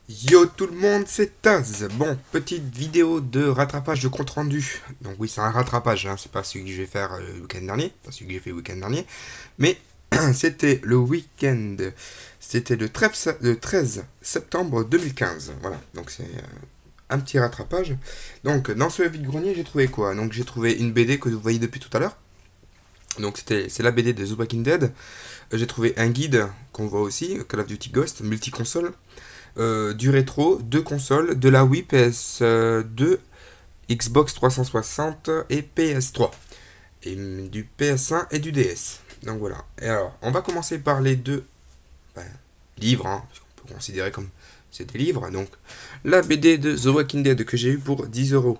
Yo tout le monde, c'est Taz. Bon, petite vidéo de rattrapage de compte rendu. Donc oui, c'est un rattrapage, hein, c'est pas celui que je vais faire le week-end dernier, pas celui que j'ai fait le week-end dernier, mais c'était le week-end, c'était le 13 septembre 2015. Voilà, donc c'est un petit rattrapage. Donc dans ce vide-grenier, j'ai trouvé quoi? Donc j'ai trouvé une BD que vous voyez depuis tout à l'heure. Donc c'est la BD de The Walking Dead. J'ai trouvé un guide qu'on voit aussi, Call of Duty Ghost, multi-console. Du rétro, deux consoles, de la Wii PS2, Xbox 360 et PS3. Et du PS1 et du DS. Donc voilà. Et alors, on va commencer par les deux ben, livres, hein, parce qu'on peut considérer comme c'est des livres. Donc, la BD de The Walking Dead que j'ai eu pour 10 euros.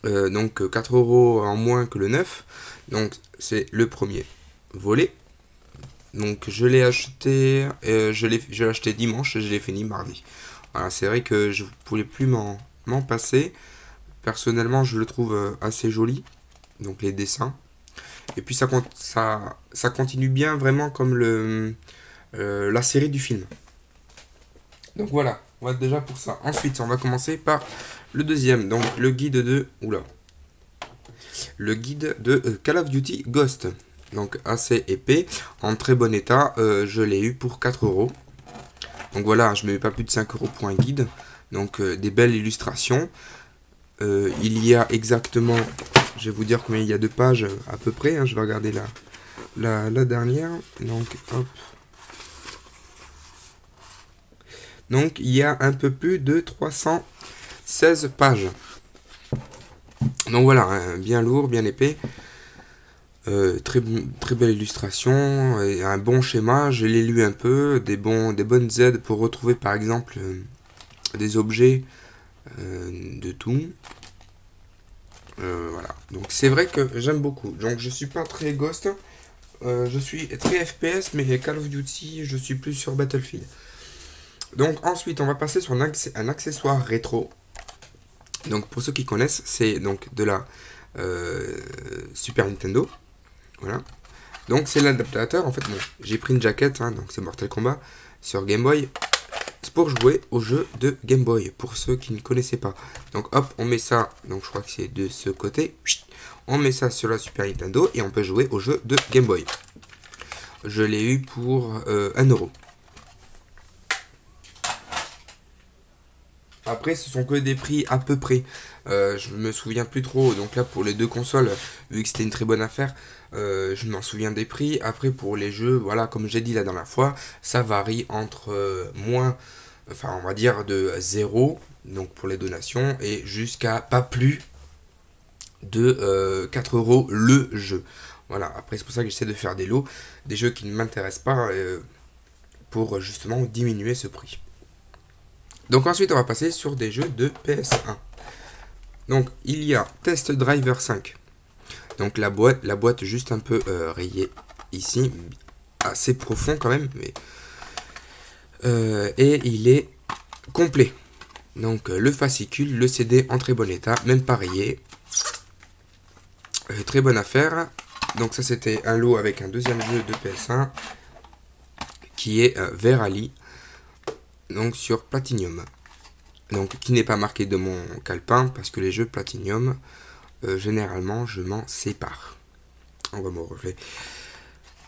Donc 4 euros en moins que le neuf. Donc c'est le premier volet. Donc je l'ai acheté, je l'ai acheté dimanche et je l'ai fini mardi. Voilà, c'est vrai que je ne pouvais plus m'en passer. Personnellement, je le trouve assez joli, donc les dessins. Et puis ça continue bien vraiment comme la série du film. Donc voilà, on va déjà pour ça. Ensuite, on va commencer par le deuxième, donc le guide de... Oula. Le guide de Call of Duty Ghost. Donc assez épais, en très bon état. Je l'ai eu pour 4 euros. Donc voilà, je ne mets pas plus de 5 euros pour un guide. Donc des belles illustrations. Il y a exactement, je vais vous dire combien il y a de pages à peu près. Hein, je vais regarder la dernière. Donc hop. Donc il y a un peu plus de 316 pages. Donc voilà, hein, bien lourd, bien épais. Très belle illustration, et un bon schéma, je l'ai lu un peu, des bonnes aides pour retrouver par exemple des objets de tout. Voilà, donc c'est vrai que j'aime beaucoup. Donc je suis pas très Ghost, je suis très FPS, mais Call of Duty, je suis plus sur Battlefield. Donc ensuite, on va passer sur un accessoire rétro. Donc pour ceux qui connaissent, c'est donc de la Super Nintendo. Voilà. Donc c'est l'adaptateur, en fait, bon, j'ai pris une jaquette, hein, donc c'est Mortal Kombat, sur Game Boy, c'est pour jouer au jeu de Game Boy, pour ceux qui ne connaissaient pas. Donc hop, on met ça, donc je crois que c'est de ce côté, on met ça sur la Super Nintendo et on peut jouer au jeu de Game Boy. Je l'ai eu pour 1 euro. Après, ce sont que des prix à peu près. Je me souviens plus trop. Donc là, pour les deux consoles, vu que c'était une très bonne affaire, je m'en souviens des prix. Après, pour les jeux, voilà, comme j'ai dit la dernière fois, ça varie entre moins, enfin, on va dire de 0, donc pour les donations, et jusqu'à pas plus de 4 euros le jeu. Voilà, après, c'est pour ça que j'essaie de faire des lots, des jeux qui ne m'intéressent pas, pour justement diminuer ce prix. Donc ensuite, on va passer sur des jeux de PS1. Donc il y a Test Driver 5. Donc la boîte juste un peu rayée ici, assez profond quand même, mais et il est complet. Donc le fascicule, le CD en très bon état, même pas rayé. Très bonne affaire. Donc ça c'était un lot avec un deuxième jeu de PS1 qui est Verali, donc sur Platinum. Donc qui n'est pas marqué de mon calepin parce que les jeux Platinum, généralement je m'en sépare. On va me reflet.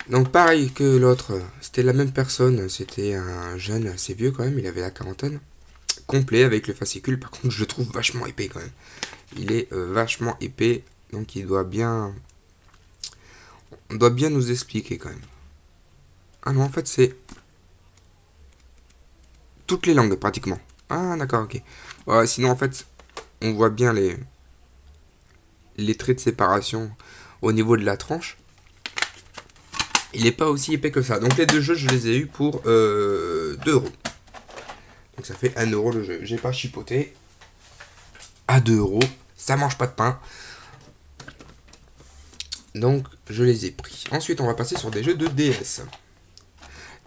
Donc pareil que l'autre, c'était la même personne, c'était un jeune assez vieux quand même, il avait la quarantaine. Complet avec le fascicule, par contre je le trouve vachement épais quand même. Il est vachement épais, donc il doit bien... On doit bien nous expliquer quand même. Ah non, en fait c'est toutes les langues pratiquement. Ah d'accord, ok. Ouais, sinon en fait, on voit bien les traits de séparation au niveau de la tranche. Il n'est pas aussi épais que ça. Donc les deux jeux, je les ai eus pour 2 euros. Donc ça fait 1 euro le jeu. J'ai pas chipoté. À 2 euros, ça mange pas de pain. Donc je les ai pris. Ensuite, on va passer sur des jeux de DS.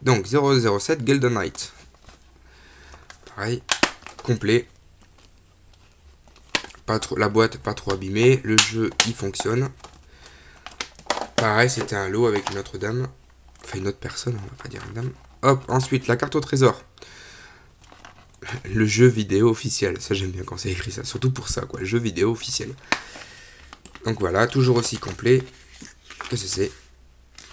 Donc 007 Golden Knight. Pareil, complet. Pas trop, la boîte pas trop abîmée. Le jeu, il fonctionne. Pareil, c'était un lot avec une autre dame. Enfin, une autre personne, on va pas dire une dame. Hop, ensuite, la carte au trésor. le jeu vidéo officiel. Ça, j'aime bien quand c'est écrit ça. Surtout pour ça, quoi. Le jeu vidéo officiel. Donc voilà, toujours aussi complet. Qu'est-ce que c'est?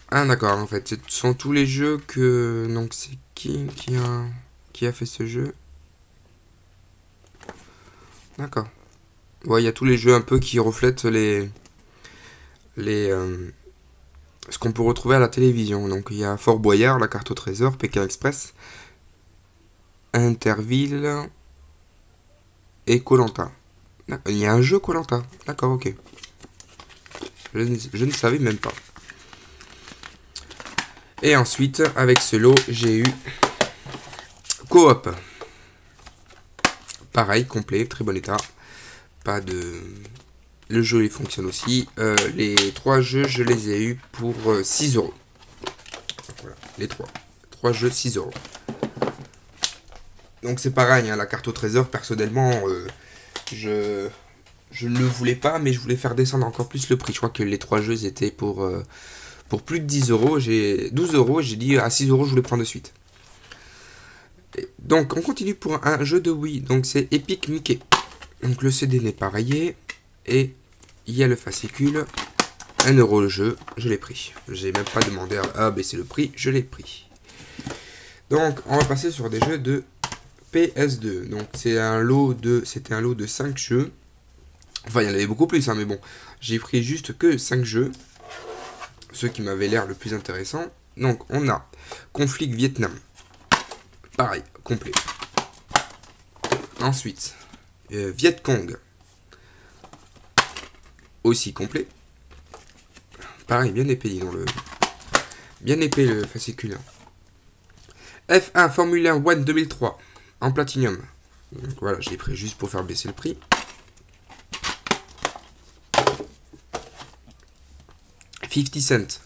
Ah, d'accord, en fait. Ce sont tous les jeux que... Donc, c'est qui a fait ce jeu? D'accord. Ouais, il y a tous les jeux un peu qui reflètent ce qu'on peut retrouver à la télévision. Donc, il y a Fort Boyard, La Carte au Trésor, Pékin Express, Interville et Koh-Lanta. Il y a un jeu Koh-Lanta. D'accord, ok. Je ne savais même pas. Et ensuite, avec ce lot, j'ai eu Coop. Pareil, complet, très bon état. Pas de... Le jeu, il fonctionne aussi. Les 3 jeux, je les ai eus pour 6 euros. Voilà, les 3. 3 jeux, 6 euros. Donc c'est pareil, hein, la carte au trésor, personnellement, je ne le voulais pas, mais je voulais faire descendre encore plus le prix. Je crois que les 3 jeux étaient pour plus de 10 euros. J'ai 12 euros, j'ai dit à 6 euros, je voulais prendre de suite. Et donc on continue pour un jeu de Wii, donc c'est Epic Mickey. Donc le CD n'est pas rayé, et il y a le fascicule, 1 euro le jeu, je l'ai pris. J'ai même pas demandé à baisser le prix, je l'ai pris. Donc on va passer sur des jeux de PS2. Donc c'était un lot de 5 jeux. Enfin, il y en avait beaucoup plus, hein, mais bon. J'ai pris juste que 5 jeux. Ceux qui m'avaient l'air le plus intéressant. Donc, on a Conflit Vietnam. Pareil, complet. Ensuite, Viet Cong. Aussi complet. Pareil, bien épais, bien épais le fascicule. F1 Formule 1 One 2003. En platinium. Donc voilà, je l'ai pris juste pour faire baisser le prix. $50 Cent.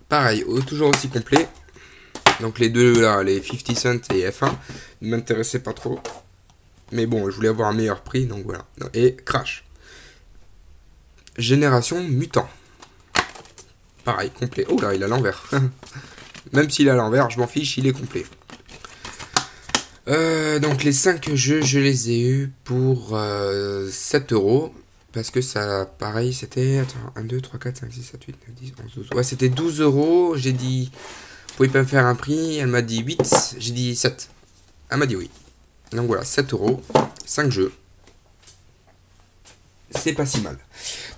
Pareil, toujours aussi complet. Donc les deux là, les 50 Cent et F1, ne m'intéressaient pas trop. Mais bon, je voulais avoir un meilleur prix, donc voilà. Et Crash. Génération Mutant. Pareil, complet. Oh là, il est à l'envers. Même s'il est à l'envers, je m'en fiche, il est complet. Donc les 5 jeux, je les ai eus pour 7 euros. Parce que ça, pareil, c'était... Attends, 1, 2, 3, 4, 5, 6, 7, 8, 9, 10, 11, 12... Ouais, c'était 12 euros. J'ai dit... Vous pouvez pas me faire un prix. Elle m'a dit 8. J'ai dit 7. Elle m'a dit oui. Donc voilà, 7 euros. 5 jeux. C'est pas si mal.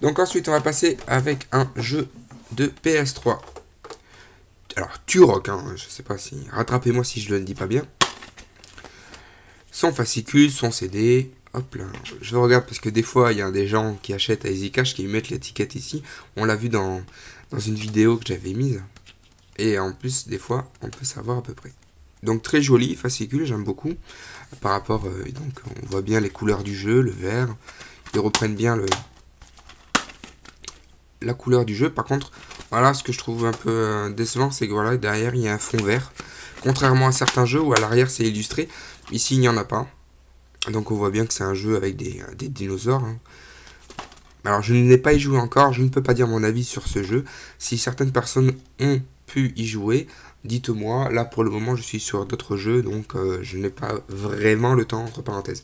Donc ensuite, on va passer avec un jeu de PS3. Alors, Turok, hein, je sais pas si... Rattrapez-moi si je le dis pas bien. Son fascicule, son CD... Hop là, je regarde parce que des fois il y a des gens qui achètent à EasyCash qui mettent l'étiquette ici. On l'a vu dans une vidéo que j'avais mise. Et en plus, des fois, on peut savoir à peu près. Donc très joli, fascicule, j'aime beaucoup. Par rapport, donc on voit bien les couleurs du jeu, le vert. Ils reprennent bien la couleur du jeu. Par contre, voilà, ce que je trouve un peu décevant, c'est que voilà, derrière il y a un fond vert. Contrairement à certains jeux où à l'arrière c'est illustré, ici il n'y en a pas. Donc on voit bien que c'est un jeu avec des dinosaures. Hein. Alors je n'ai pas y joué encore, je ne peux pas dire mon avis sur ce jeu. Si certaines personnes ont pu y jouer, dites-moi. Là pour le moment je suis sur d'autres jeux, donc je n'ai pas vraiment le temps, entre parenthèses.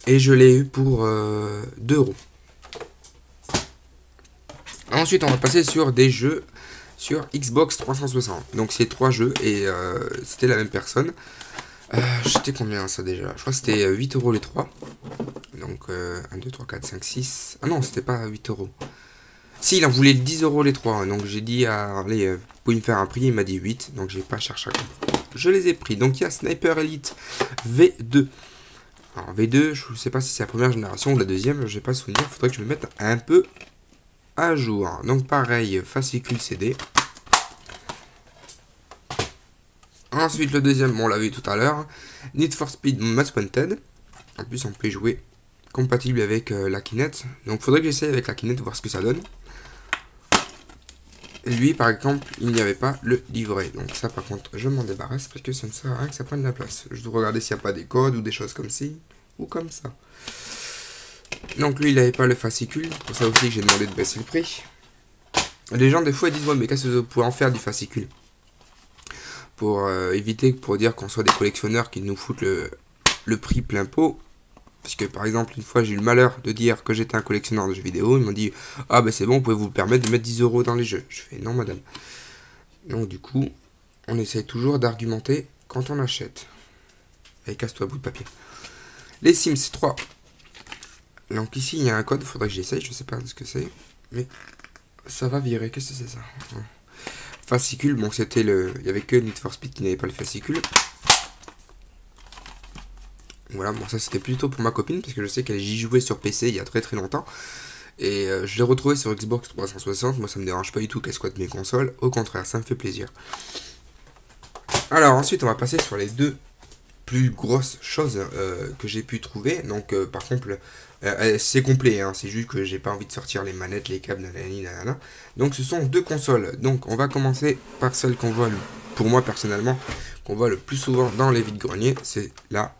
Et je l'ai eu pour 2 euros. Ensuite on va passer sur des jeux sur Xbox 360. Donc c'est 3 jeux et c'était la même personne. J'étais combien ça déjà? Je crois que c'était 8 euros les 3. Donc 1, 2, 3, 4, 5, 6. Ah non, c'était pas 8 euros. Si, il en voulait 10 euros les 3. Donc j'ai dit, allez, vous pouvez me faire un prix. Il m'a dit 8. Donc j'ai pas cherché à comprendre. Je les ai pris. Donc il y a Sniper Elite V2. Alors V2, je sais pas si c'est la première génération ou la deuxième. Je n'ai pas souvenir. Il faudrait que je me mette un peu à jour. Donc pareil, fascicule CD. Ensuite, le deuxième, bon, on l'a vu tout à l'heure, Need for Speed Most Wanted. En plus, on peut y jouer compatible avec la Kinect. Donc, il faudrait que j'essaye avec la Kinect, voir ce que ça donne. Et lui, par exemple, il n'y avait pas le livret. Donc, ça, par contre, je m'en débarrasse parce que ça ne sert à rien que ça prenne la place. Je dois regarder s'il n'y a pas des codes ou des choses comme ci ou comme ça. Donc, lui, il n'avait pas le fascicule. C'est pour ça aussi que j'ai demandé de baisser le prix. Les gens, des fois, ils disent, ouais, mais qu'est-ce que vous pouvez en faire du fascicule? pour éviter, pour dire qu'on soit des collectionneurs qui nous foutent le prix plein pot. Parce que par exemple, une fois j'ai eu le malheur de dire que j'étais un collectionneur de jeux vidéo. Ils m'ont dit, ah ben c'est bon, vous pouvez vous permettre de mettre 10 € dans les jeux. Je fais, non madame. Donc du coup, on essaye toujours d'argumenter quand on achète. Allez, casse-toi, bout de papier. Les Sims 3. Donc ici, il y a un code, il faudrait que j'essaye, je sais pas ce que c'est. Mais ça va virer, qu'est-ce que c'est ça? Fascicule, bon c'était le... Il y avait que Need for Speed qui n'avait pas le fascicule. Voilà, bon ça c'était plutôt pour ma copine, parce que je sais qu'elle y jouait sur PC il y a très très longtemps. Et je l'ai retrouvé sur Xbox 360, moi ça me dérange pas du tout qu'elle squatte mes consoles, au contraire, ça me fait plaisir. Alors ensuite on va passer sur les deux plus grosses choses que j'ai pu trouver. Donc par contre c'est complet, hein, c'est juste que j'ai pas envie de sortir les manettes, les câbles, nanana. Donc ce sont deux consoles. Donc on va commencer par celle qu'on voit, pour moi personnellement, qu'on voit le plus souvent dans les vides-greniers, c'est la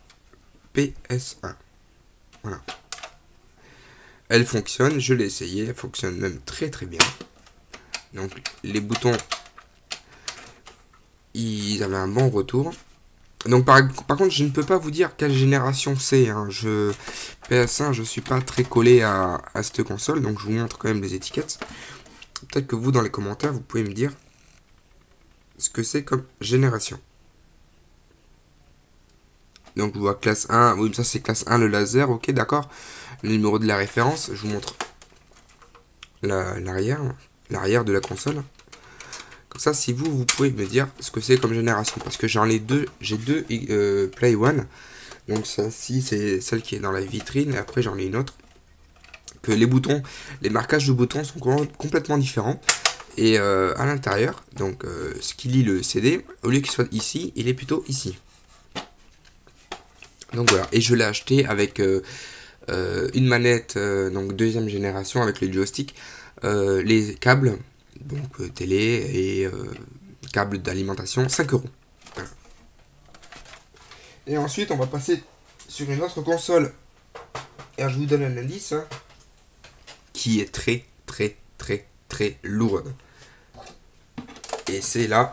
PS1. Voilà. Elle fonctionne, je l'ai essayé, elle fonctionne même très très bien. Donc les boutons, ils avaient un bon retour. Donc par contre, je ne peux pas vous dire quelle génération c'est. Hein. PS1, je suis pas très collé à cette console, donc je vous montre quand même les étiquettes. Peut-être que vous, dans les commentaires, vous pouvez me dire ce que c'est comme génération. Donc je vois classe 1, oui ça c'est classe 1 le laser, ok d'accord. Le numéro de la référence, je vous montre l'arrière de la console. Comme ça si vous pouvez me dire ce que c'est comme génération. Parce que j'ai deux Play One. Donc celle-ci c'est celle qui est dans la vitrine et après j'en ai une autre. Que les boutons, les marquages de boutons sont complètement différents. Et à l'intérieur, donc ce qui lie le CD, au lieu qu'il soit ici, il est plutôt ici. Donc voilà, et je l'ai acheté avec une manette, donc deuxième génération avec le joystick, les câbles, donc télé et câbles d'alimentation, 5 €. Voilà. Et ensuite, on va passer sur une autre console. Et je vous donne un indice, hein, qui est très très très très lourde. Et c'est la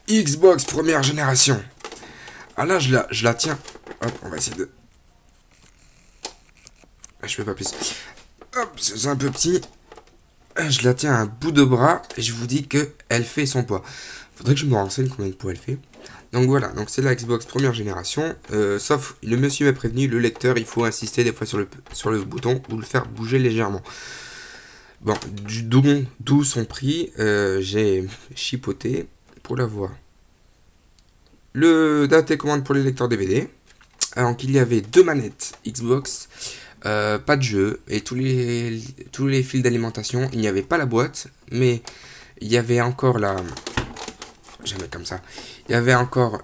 Xbox première génération. Ah là, je la tiens. Hop, on va essayer de... Je fais pas plus. Hop, c'est un peu petit. Je la tiens à un bout de bras et je vous dis que elle fait son poids. Faudrait que je me renseigne combien de poids elle fait. Donc voilà, donc c'est la Xbox première génération. Sauf, le monsieur m'a prévenu, le lecteur, il faut insister des fois sur le bouton ou le faire bouger légèrement. Bon, d'où son prix, j'ai chipoté pour la voir. Le date et commande pour les lecteurs DVD. Alors qu'il y avait deux manettes Xbox, pas de jeu et tous les fils d'alimentation. Il n'y avait pas la boîte, mais il y avait encore la... Jamais comme ça. Il y avait encore...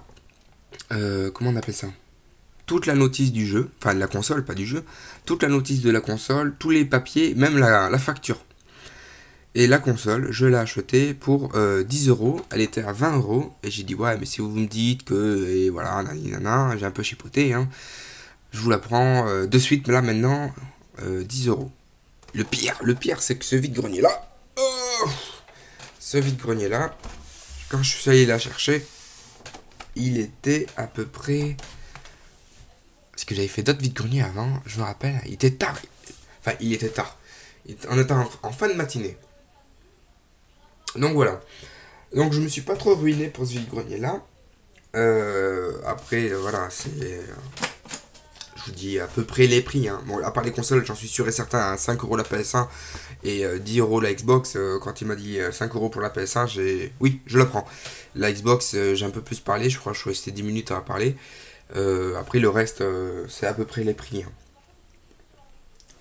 comment on appelle ça? Toute la notice du jeu, enfin de la console, pas du jeu. Toute la notice de la console, tous les papiers, même la facture. Et la console, je l'ai achetée pour 10 €. Elle était à 20 €. Et j'ai dit, ouais, mais si vous me dites que... Et voilà, nanana, j'ai un peu chipoté. Hein, je vous la prends de suite, là, maintenant, 10 €. Le pire, c'est que ce vide-grenier-là... Oh, ce vide-grenier-là, quand je suis allé la chercher, il était à peu près... Parce que j'avais fait d'autres vide-greniers avant, je me rappelle. Il était tard. Enfin, il était tard. On était en fin de matinée. Donc voilà. Donc je me suis pas trop ruiné pour ce vide-grenier là. Après voilà, c'est... je vous dis à peu près les prix. Hein. Bon, à part les consoles, j'en suis sûr et certain, à 5 € la PS1 et 10 € la Xbox. Quand il m'a dit 5 € pour la PS1, oui, je la prends. La Xbox, j'ai un peu plus parlé, je crois que je suis resté 10 minutes à parler. Après le reste, c'est à peu près les prix. Hein.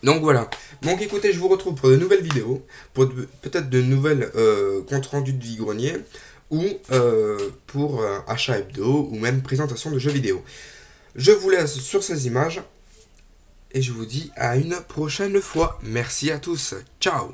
Donc voilà, donc écoutez, je vous retrouve pour de nouvelles vidéos, pour peut-être de nouvelles comptes rendus de vide-grenier, ou pour achat hebdo, ou même présentation de jeux vidéo. Je vous laisse sur ces images, et je vous dis à une prochaine fois. Merci à tous, ciao!